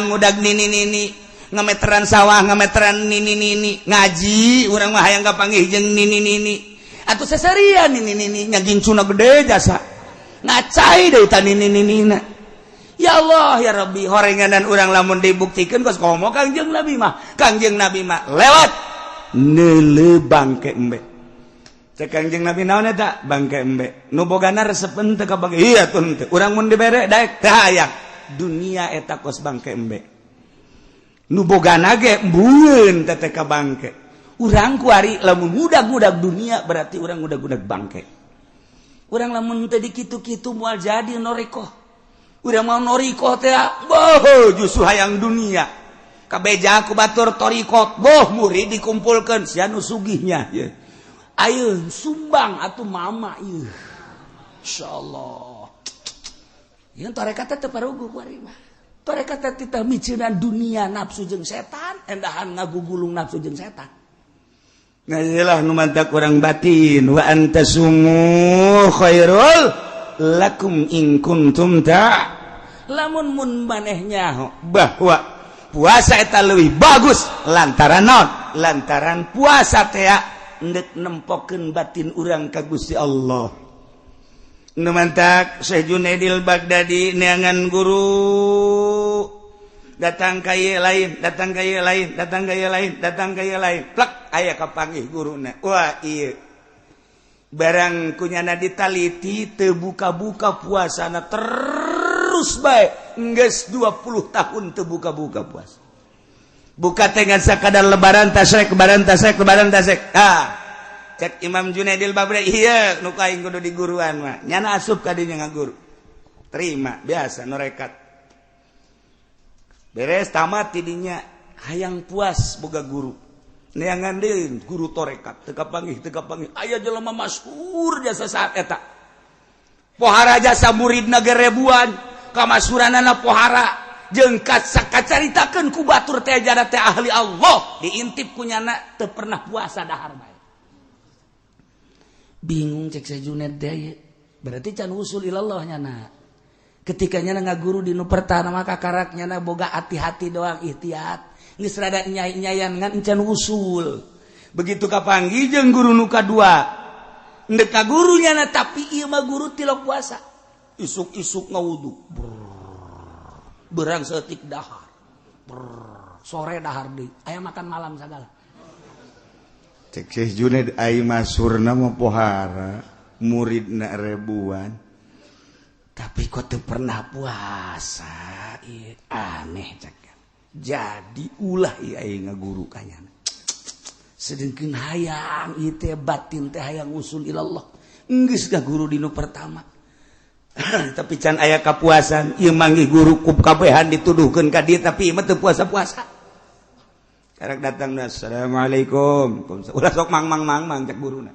ngudag nini ngameteran sawah ngameteran nini ngaji urang mah hayang kapanggih jeung nini atuh seserian nini nyagincuna gede jasa ngacai deui ta nini ya Allah ya Rabbi horenganan urang lamun dibuktikeun geus komo Kangjeng Nabi mah lewat neuleuh bangke embe cek Kangjeng Nabi naon eta bangke embe nu bogana resepen teu kabage iya tun teu urang mun dibere daek teu hayang dunia eta kos bangke embe nu bogana ge mbueun teh ka bangke urang kuari lamun ngudag-ngudag dunia berarti urang ngudag-ngudag bangke urang lamun teh dikitu-kitu moal jadi noriko urang mau noriko teh boh justru hayang dunia kabeja ku batur torikot boh murid dikumpulkeun sia nu sugihnya ye ayeuna sumbang atuh mama ieu insyaallah yang tarekat teh parugu kuari mah tarekat teh teh miceunaan dunia nafsu jeung setan endahan ngagugulung nafsu jeung setan ngajelah nu mantak urang batin wa antasumu khairul lakum in kuntum ta lamun mun manehnya bahwa puasa eta leuwih bagus lantaran naon lantaran puasa teh endek nempokeun batin urang ka Gusti Allah numantak Syekh Junaidil Baghdadi neangan guru datang ka ieu lain datang ka ieu lain datang ka ieu lain datang ka ieu lain plek aya kapanggih guruna wah ieu barang kunyana ditaliti teu buka-buka puasana terus bae geus 20 tahun teu buka-buka puasa buka teh ngan sakadar lebaran tasrek lebaran tasrek lebaran tasrek cek Imam Junaidil Baghdadi iya nu kaing kudu di guruan mah nyana asup ka dinya ngaguru terima biasa norekat beres tamat tidinya hayang puas boga guru neangan deui guru torekat teu kapanggih aya jelema masyhur jasa saat eta pohara jasa muridna ge ribuan kamasyhuranana pohara jeung kacaritakeun ku batur teh jada teh ahli Allah diintip ku nyana teu pernah puasa dahar bae bingung cek Syekh Junaid daya berarti can usul ilallah nyana ketika nyana ngaguru di nu pertama maka karak nyana boga hati-hati doang ihtiyat geus rada nyai-nyayan ngan can usul begitu kapanggih jeung guru nu kadua endek ka guru nyana tapi ieu mah guru tilok puasa isuk-isuk ngawudu berang setik dahar sore dahar deui aya makan malam sagala cek Syekh Junaid ai masyhurna mah pohara muridna ribuan tapi kok teu pernah puasa aneh cek jadi ulah ieu ai ngaguru kanyana sedengkeun hayang ieu teh batin teh hayang usul ilallah geus ka guru dinu pertama tapi can aya kapuasan ieu manggih guru kup kabehan dituduhkeun ka dieu tapi ieu mah teu puasa-puasa karek datang assalamualaikum ulah sok mang cek guruna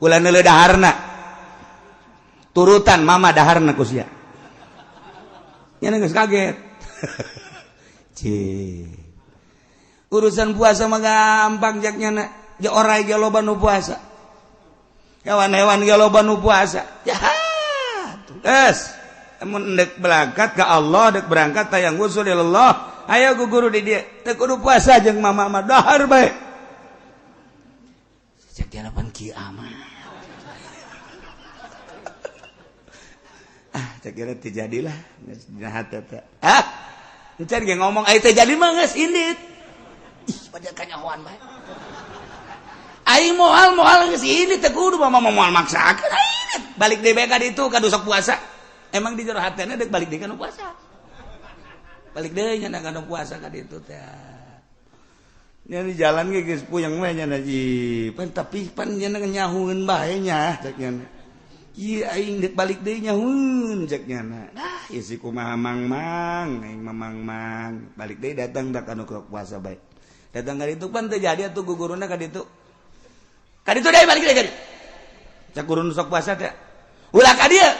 ulah neuleuh daharna turutan mama daharna ku sia nya geus kaget urusan puasa mah gampang jak nyana ge orai ge loba nu puasa hewan-hewan ge loba nu puasa ya geus mun endek berangkat ka Allah dek berangkat tayang usul ilallah ayo guru di dia teu kudu puasa jeung mama mah dahar bae cek di hadapan kiamat cek kira teu jadilah geus jahat eta encan ge ngomong ai teu jadi mah geus indit ih pada kanyahoan bae ai moal geus indit teu kudu mama moal maksakeun ai indit balik deui bae ka ditu ka sok puasa emang di jero hatena deuk balik deui ka nu puasa balik deh nyana kana puasa ka ditu teh nya di jalan ge geus puyeng we nyana ji pan tapi pan nyana nyahueun bae nya cek nyana ieu aing deuk balik deui nyahueun cek nyana dah ieu si kumaha mang aing mang balik deui datang da kana puasa bae datang ka ditu pan teu jadi atuh guguruna ka ditu deui balik deui ka ditu cek guru nu sok puasa teh ulah ka dieu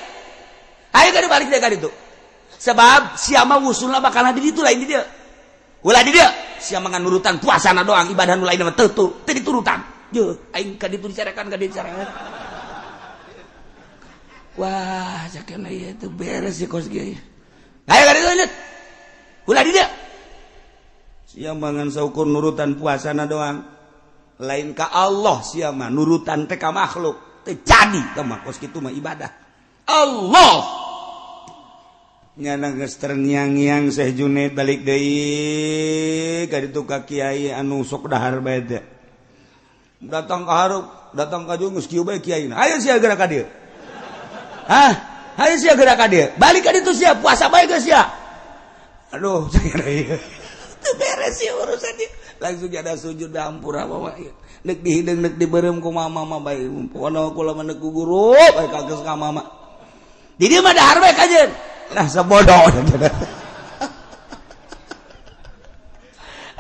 ayo ka balik deui ka ditu sebab siapa usulna bakal di ditu lain di dia ulah di dia siapa ngan nurutan puasana doang ibadah nu lain mah teu diturutan je aing ka ditu dicarekan ka ditu dicarekan wah sakena ieu teh beres si kos ge ayo ka ditu lanjut ulah di dia sia mangan saukur nurutan puasana doang lain ka Allah sia mah nurutan teh ka makhluk teu jadi teh mah kos kitu mah ibadah Allah nyana geus terngiang-ngiang Syekh Junaid balik deui ka ditu ka kiai anu sok dahar bae teh datang ka hareup datang ka geus kieu bae kiaina ayo sia geura ka dieu ayo sia geura ka dieu balik ka ditu sia puasa bae geus sia aduh teu beres sih urusan dia langsung ada sujud da hampura mah neuk dihideung neuk dibeureum ku mama mah bae pokona kula mah neuk ku guru bae kageus ka mama di dieu mah dahar bae kajeun nah sabodoh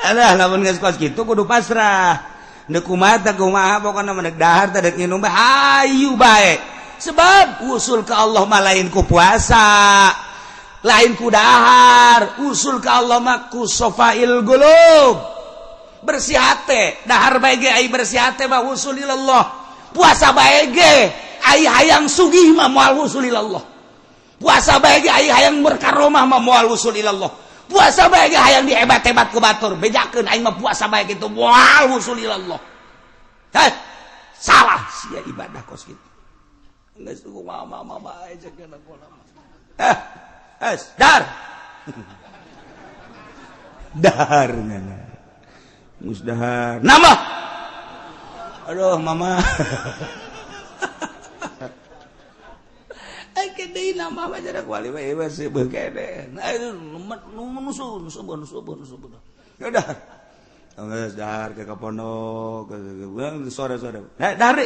alah lamun geus kos kitu kudu pasrah neuk kumaha pokona mah neuk dahar teh neuk nginum bae hayu bae sebab usul ka Allah mah lain ku puasa lain ku dahar usul ka Allah mah ku sofail qulub bersih hate dahar bae ge ai bersih hate mah usul ilallah puasa bae ge ai hayang sugih mah moal usul ilallah puasa bae ge ai hayang berkaromah mah moal usul ilallah puasa bae ge hayang dihebat-hebat ku batur bejakeun aing mah puasa bae kitu moal usul ilallah salah sia ibadah kos kitu geus ku mama bae cekeun kula dar dahar musdahar nama aduh mama ake deui nama mah jarak wali we sih beukede nusun udah geus dahar ke pondok sore-sore dahar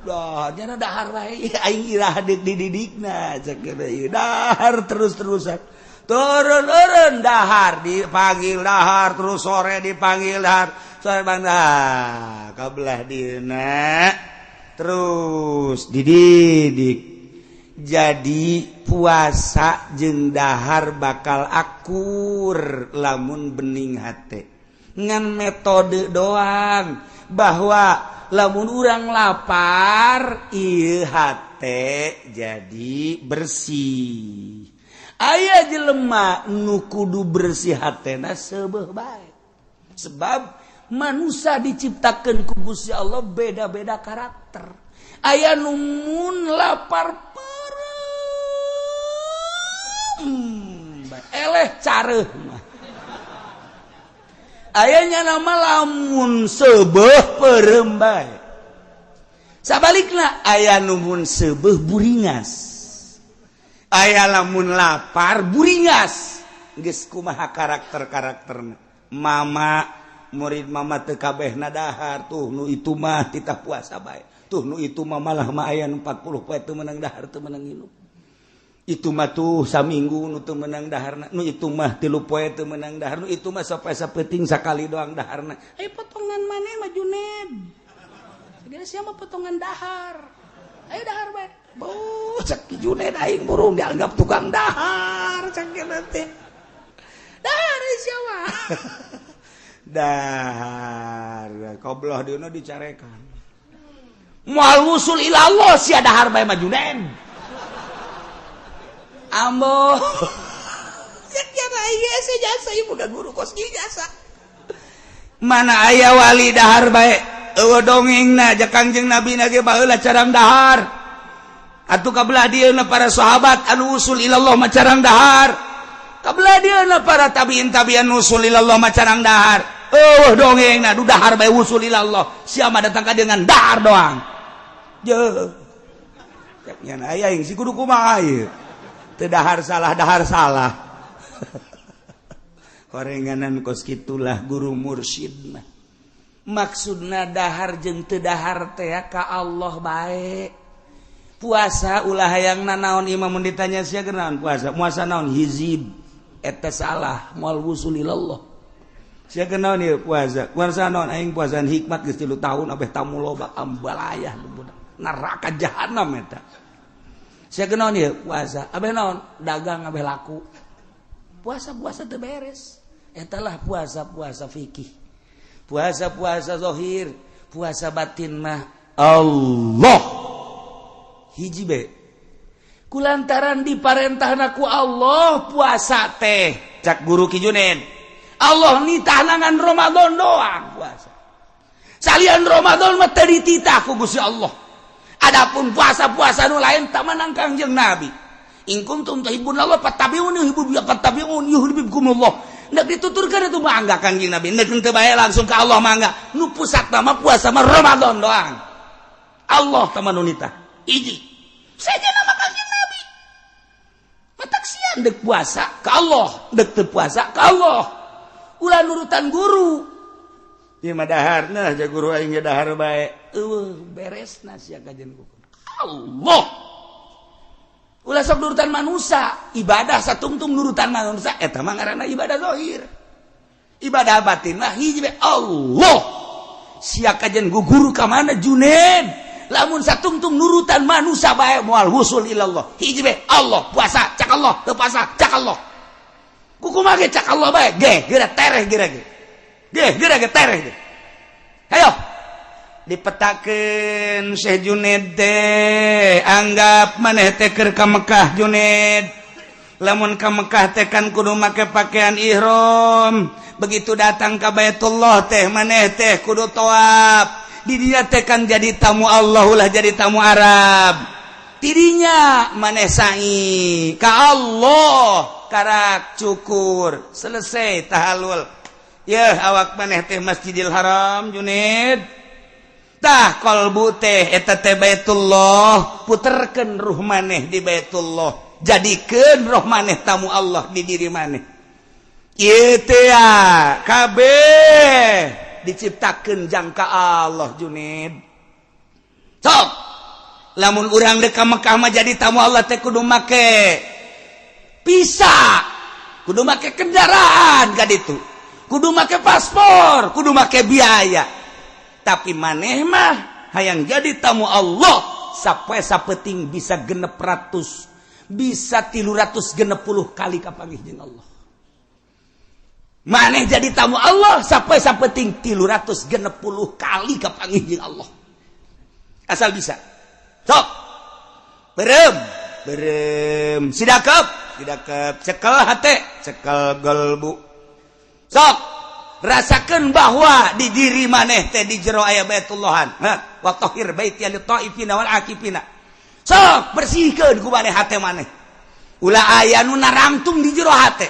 dah jana dahar wae aing irah dididikna cek deui dahar terus-terusan turun dahar dipanggil dahar terus sore dipanggil dahar sore bang dahar kabelah dieuna terus dididik jadi puasa jeung dahar bakal akur lamun bening hate ngan metode doang bahwa lamun urang lapar ieu hate jadi bersih aya jelema nu kudu bersih hatena seubeuh bae sebab manusia diciptakeun ku Gusti Allah beda-beda karakter aya nu mun lapar perem eleh careuh mah ayanya nama lamun seubeuh perem bae sabalikna aya nu mun seubeuh buringas aya lamun lapar buringas geus kumaha karakter-karakterna mama murid mama teu kabehna dahar tuh nu itu mah titah puasa bae tuh nu itu mah malah mah aya 40 poe teu meunang dahar teu meunang nginum itu mah tuh saminggu nu teu meunang daharna nu itu mah 3 poe teu meunang dahar nu itu mah sapoe sapeuting sakali doang daharna aya potongan maneh mah Junaid segala sia mah potongan dahar ayo dahar bae cek Junaid aing burung dianggap tukang dahar cek teh dahar sia mah dahar kobloh dieuna dicarekan moal wusul ilallah sia dahar bae mah Junaid ambo sekian aya sejasa ibu ka guru kos kieu jasa mana aya wali dahar bae eueuh dongengna jeung Kangjeng Nabi na ge baheula carang dahar atuh kabelah dieuna para sahabat anu usul ilallah mah carang dahar kabelah dieuna para tabiin usul ilallah mah carang dahar eueuh dongengna du dahar bae usul ilallah sia mah datang ka dengan dahar doang jeuh nya aya yang si kudu kumaha ieu teu dahar salah korenganan kos kitulah guru mursyid mah maksudna dahar jeung teu dahar teh ka Allah bae puasa ulah hayang naon imam mun ditanya sia naon puasa naon hizib eta salah moal wusul ilallah sia naon ieu puasa naon aing puasaan hikmat geus 3 tahun abeh tamu loba ambalayah neraka jahanam eta sia naon ieu puasa abeh naon dagang abeh laku puasa teu beres eta lah puasa fikih puasa zahir puasa batin mah Allah hiji be kulantaran diparentahna ku Allah puasa teh cak guru Ki Junaid Allah nitah nangan Ramadan doang puasa salian Ramadan mah teu dititah ku Gusti Allah adapun puasa-puasa nu lain tah manang Kangjeng Nabi in kuntum tuhibbunallah fattabi'uni yuhibbukumullah ndak dituturkan itu mangga Kangjeng Nabi ndak teu bae langsung ke Allah mangga nu pusat nama puasa mah Ramadan doang Allah tah manunita hiji saja nama Kangjeng Nabi matak sian dek puasa ke Allah dek teu puasa ke Allah ulah nurutan guru ieu mah daharna ja guru aing ge dahar bae beresna sia kajen guru Allah ulah sok nurutan manusia ibadah satungtung nurutan manusia eta mah ngaranna ibadah zahir ibadah batin mah hiji Allah sia kajen guru ka mana Junaid lamun satungtung nurutan manusia bae moal husul ilallah hiji Allah puasa cak Allah teu puasa cak Allah kukumaha ge cak Allah bae ge geura tereh geura ge tereh ge ayo dipetakeun Syekh Junaid teh anggap maneh teh keur ka Mekah Junaid lamun ka Mekah teh kan kudu make pakaian ihram begitu datang ka Baitullah teh maneh teh kudu tawaf di dinya teh kan jadi tamu Allah ulah jadi tamu Arab tidinya maneh sa'i ka Allah karak cukur selesai tahallul yeuh awak maneh teh Masjidil Haram Junaid tah kalbu teh eta teh Baitullah puterkeun ruh maneh di Baitullah jadikeun roh maneh tamu Allah di diri maneh ieu teh kabeh diciptakeun jangka Allah Junaid sok lamun urang deuk ka Mekah mah jadi tamu Allah teh kudu make visa kudu make kendaraan ka ditu kudu make paspor kudu make biaya tapi maneh mah hayang jadi tamu Allah sapoe sapeting bisa 600 bisa 360 kali kapanggih jeung Allah maneh jadi tamu Allah sapoe sapeting 360 kali kapanggih jeung Allah asal bisa sok berem sidakep cekel hate cekel galbu sok rasakan bahwa di diri maneh teh di jero aya Baitullahan wa tahhir baiti lit taifina wal akifina sok bersihkeun ku maneh hate maneh ulah aya nu narangtung di jero hate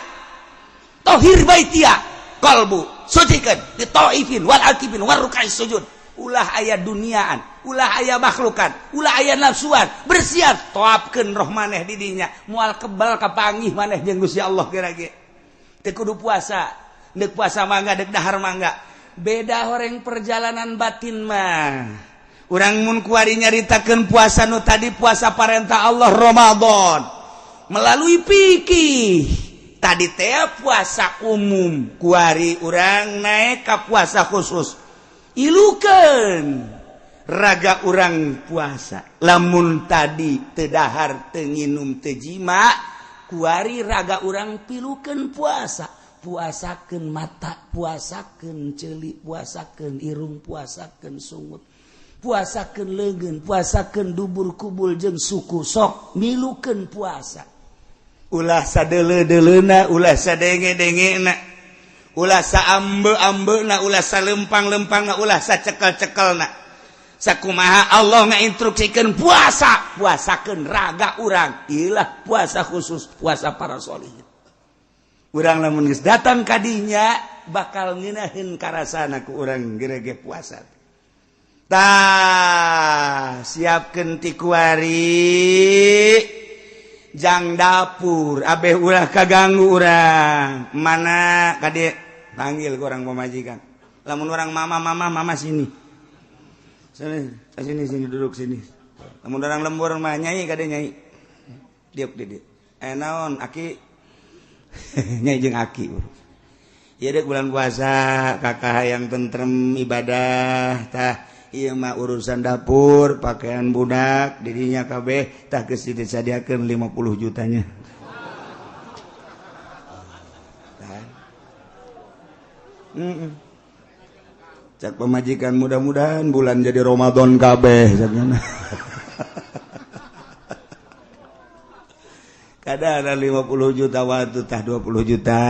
tahhir baitia qalbu sucikeun lit taifin wal akifin war ruk'is sujud ulah aya duniaan ulah aya makhlukan ulah aya nafsuan bersihan toapkeun roh maneh di dinya moal kebal kapanggih maneh jeung Gusti Allah geura-ge teu kudu puasa dek puasa mangga dek dahar mangga beda horeng perjalanan batin mah urang mun kuari nyaritakeun puasa nu tadi puasa parentah Allah Ramadan melalui fikih tadi teh puasa umum kuari urang naik ka puasa khusus ilukeun raga urang puasa lamun tadi teu dahar teu nginum teu jima kuari raga urang pilukeun puasa puasakeun mata puasakeun ceuli puasakeun irung puasakeun sungut puasakeun leungeun puasakeun dubur kubul jeung suku sok milukeun puasa ulah sadeuleu-deuleuna ulah sadenge-dengena ulah saambe-ambeuna ulah salempang-lempangna ulah sacekel-cekelna sakumaha Allah ngainstruksikeun puasa puasakeun raga urang ilah puasa khusus puasa para sholihin urang lamun geus datang kadinya bakal ngeunaheun karasana ku urang gerege puasa tah siapkeun ti kuari jang dapur abeh ulah kaganggu urang mana kade panggil ku urang pamajikan lamun urang mama sini sini duduk sini lamun urang lembur mah nyai kade nyai diuk di dieu naon aki nyai jeung aki ieu deuk bulan puasa kakak hayang tentrem ibadah tah ieu mah urusan dapur pakaian budak didinya kabeh tah geus disadiakeun 50 jutanya cak pemajikan mudah-mudahan bulan jadi Ramadan kabeh sakjana ada 50 juta waktu tah 20 juta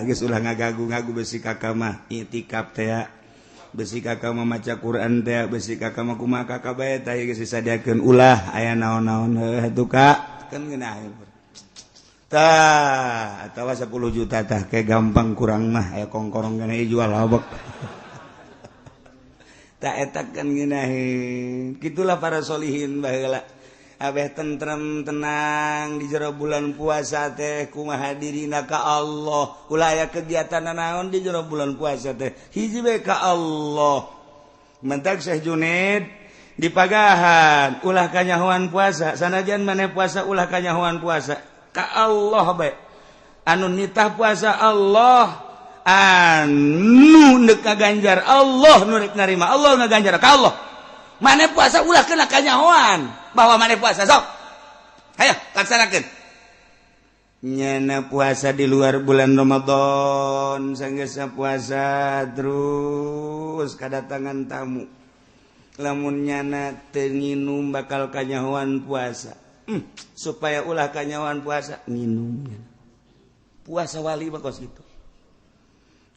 geus ulah ngagagu-ngagu besi kakak mah itikaf teh besi kakak mah maca Quran teh besi kakak mah kumaha kakak bae tah geus disadiakeun ulah aya naon-naon heuh Kak kan geunah tah atawa 10 juta tah kayak gampang kurang mah aya kongkorong kana jual lobok tah eta kan geunah kitulah para solihin baheula abeh tentrem tenang di jero bulan puasa teh kumaha dirina ka Allah ulah aya kegiatan naon di jero bulan puasa teh hiji bae ka Allah mentak Syekh Junaid di pagahan ulah kanyahoan puasa sanajan maneh puasa ulah kanyahoan puasa ka Allah bae anu nitah puasa Allah anu neuk ngaganjar Allah nu rek narima Allah ngaganjar ka Allah maneh puasa ulah kena kanyahoan bahwa mana puasa sok ayo laksanakan nyana puasa di luar bulan Ramadan sanggesa puasa terus kadatangan tamu lamun nyana teu nginum bakal kanyahoan puasa supaya ulah kanyahoan puasa nginum puasa wali bakos gitu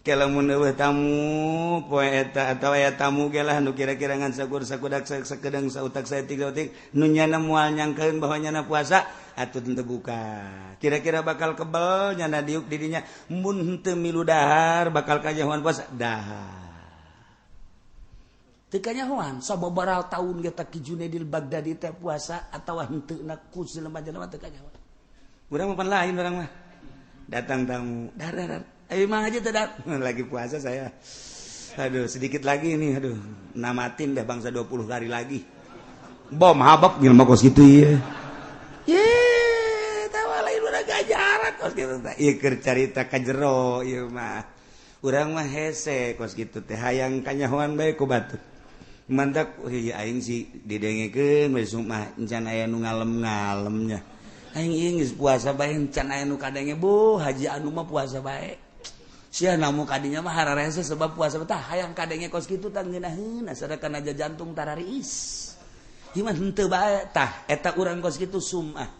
kalamun eueuh tamu poe eta atawa aya tamu ge lah nu kira-kira ngan sakur-sakudak sakedeng sautak saeutik nu nyana moal nyangkeun bahwa nyana puasa atuh teu buka kira-kira bakal kebel nyana diuk di dinya mun henteu milu dahar bakal kanyahoan puasa dahar teu kanyahoan sababaraha taun ge tak Ki Junaidil Baghdadi teh puasa atawa henteu na ku jelema-jelema mah teu kanyahoan urang mah pan lain urang mah datang tamu dar emang aja tidak lagi puasa saya. Aduh, sedikit lagi nih, aduh. Namatin dah bangsa 20 hari lagi. Bom habab gimana kos gitu ya. Ye, tawa lain urang gajaran kos gitu teh. Ieu keur carita ka jero ieu mah. Urang mah hese kos gitu teh hayang kanyahoan bae ku batur. Mantak ieu aing si didengekeun besok mah encan aya nu ngalem-ngalemnya. Aing ieu geus puasa bae encan aya nu kadenge bu haji anu mah puasa bae. Sia namu kadinya mah hararese sebab puasa tah hayang kadenge kos kitu tang ngeunaheun asarakan aja jantung tarariis. Iman henteu bae tah eta urang kos kitu sumah.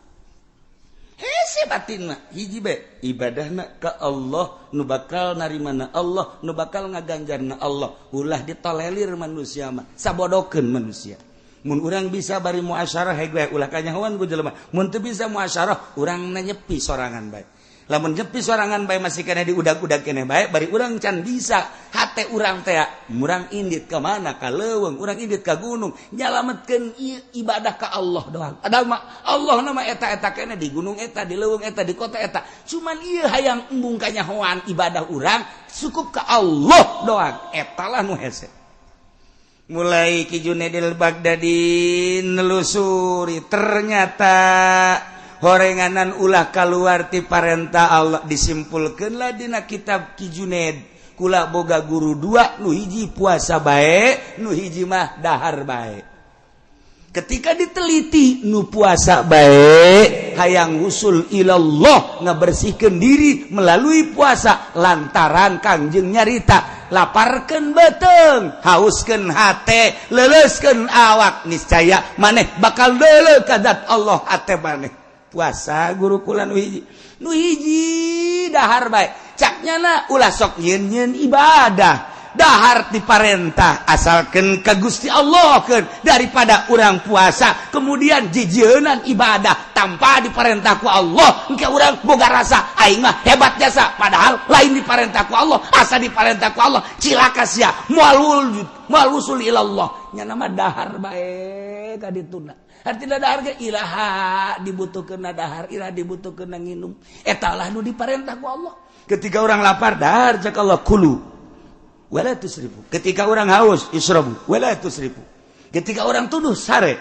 Hese batin mah hiji bae ibadahna ka Allah nu bakal narimana Allah nu bakal ngaganjarna Allah ulah ditolelir manusia mah sabodokeun manusia. Mun urang bisa bari muasyarah hege ulah kanyahoan ku jelema. Mun teu bisa muasyarah urang nyepi sorangan bae. Lamun nyepi sorangan bae masih kena diudag-udag keneh bae bari urang can bisa hate urang teh urang indit ka mana ka leuweung urang indit ka gunung nyalametkeun ibadah ka Allah doang ada mah Allah nama eta-eta keneh di gunung eta di leuweung eta di kota eta cuman ieu hayang embung kanyahoan ibadah urang cukup ka Allah doang eta lah nu hese mulai Ki Junaidil Baghdadi nelusuri ternyata horenganan ulah keluar ti parentah Allah disimpulkeunlah dina kitab Ki Junaid kula boga guru dua nu hiji puasa bae nu hiji mah dahar bae ketika diteliti nu puasa bae hayang usul ilallah ngabersihkeun diri melalui puasa lantaran Kangjeng nyarita laparkeun beteung hauskeun hate leuleuskeun awak niscaya maneh bakal deuleu ka zat Allah hate maneh puasa guru kula nu hiji dahar bae caknyana ulah sok nyeun ibadah dahar diparentah asalkeun ka Gusti Allah keun daripada urang puasa kemudian jijeunan ibadah tanpa diparentah ku Allah engke urang boga rasa aing mah hebat jasa padahal lain diparentah ku Allah asa diparentah ku Allah cilaka sia moal wusul ilallah nya nama dahar bae ka dituna artinya dahar ge ilaha dibutuhkeun dahar ilaha dibutuhkeun nginum eta lah nu diparentah ku Allah ketika orang lapar dahar cak Allah kulu wala tusrifu ketika orang haus israbu wala tusrifu ketika orang tuduh sare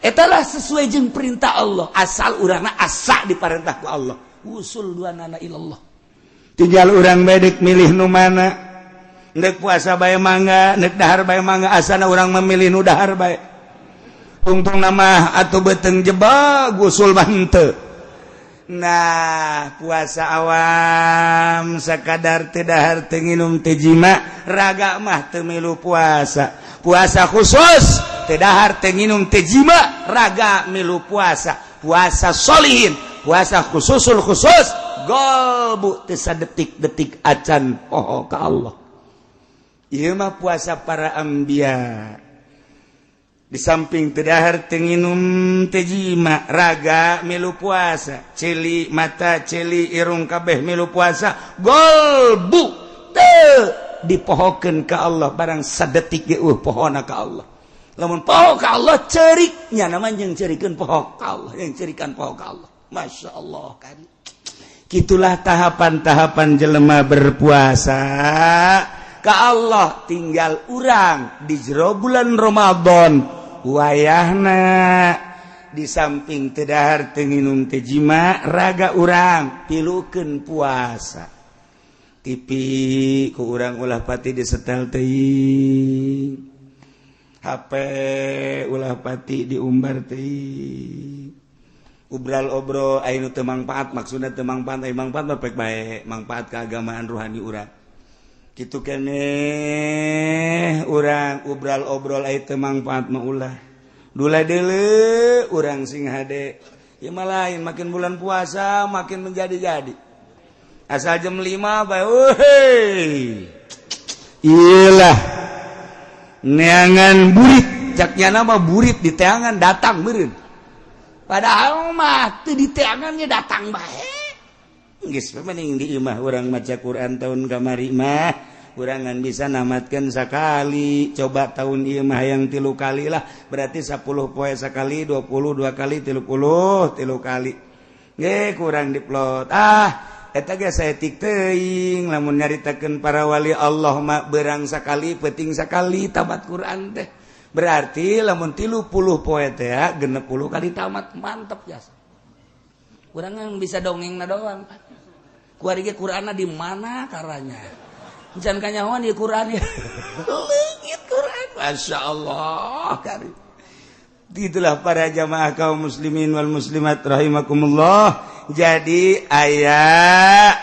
eta lah sesuai jeung perintah Allah asal urangna asa diparentah ku Allah usul duanana ilallah tinggal urang bedek milih nu mana neuk puasa bae mangga neuk dahar bae mangga asana urang memilih nu dahar bae untung nama atau beteng jebak gusul mah henteu nah puasa awam sakadar teu dahar teu nginum teu jima raga mah teu milu puasa puasa khusus teu dahar teu nginum teu jima raga milu puasa puasa solihin puasa khususul khusus golbu teu sadetik-detik acan poho ka Allah. Ieu mah puasa para anbiya. Di samping teu dahar teu nginum teu jima, raga milu puasa, celi mata, celi irung kabeh milu puasa, golbu teu dipohokeun ka Allah barang sadetik ge pohona ka Allah. Lamun poho ka Allah ceriknya nama yang cerikeun poho ka Allah, yang cerikan poho ka Allah. Masya Allah kan. Gitulah tahapan-tahapan jelema berpuasa ka Allah. Tinggal urang di jero bulan Ramadan wayahna di samping teu dahar teu nginum teu jima raga urang pilukeun puasa. Tipi ku urang ulah pati disetel teuing. HP ulah pati diumbar teuing. Ubral obro anu teu mangpaat, maksudna teu mangpaat, mangpaat mah pek bae, mangpaat keagamaan rohani urang. Kitu keneh urang ubral obrol aya teu mangpaat mah ulah. Dula deuleu urang sing hade. Ieu mah lain, makin bulan puasa makin menjadi-jadi. Asal jam 5 bae weuh. Iyalah. Neangan burit, caknya nama burit di teangan datang meureun. Padahal mah teu di teangannya datang bae. Geus mending di imah urang maca Quran tahun kamari mah urang ngan bisa namatkeun sakali. Coba tahun ieu mah hayang 3 kali lah, berarti 10 poe sakali, 22 kali 30 kali. Ge kurang diplot. Eta ge saeutik teuing lamun nyaritakeun para wali Allah mah beurang sakali, peuting sakali tamat Quran teh. Berarti lamun 30 poe teh 60 kali tamat, mantep jasa. Urang kan bisa dongengna doang. Kuari ge Qur'anna di mana karanya? Jangan kanyahoan di Qur'an ya. Leungit Qur'an. Masyaallah karim. Itulah para jamaah kaum muslimin wal muslimat rahimakumullah. Jadi aya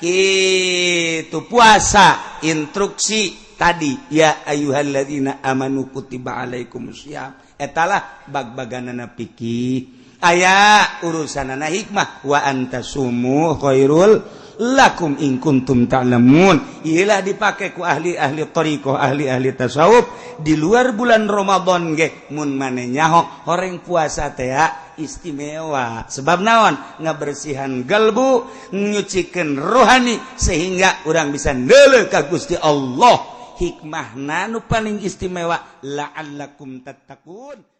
kitu puasa instruksi tadi ya ayyuhalladzina amanu kutiba alaikumusiyam. Etalah bag-baganana fikih. Aya urusanana hikmah wa antasumu khairul lakum in kuntum ta'lamun. Iyalah dipakai ku ahli-ahli thariqah, ahli-ahli tasawuf di luar bulan Ramadan ge mun maneh nyaho horeng puasa teh istimewa. Sebab naon? Ngabersihan galbu, nyucikeun rohani sehingga urang bisa neuleuh ka Gusti Allah. Hikmahna nu paling istimewa la'allakum tattaqun.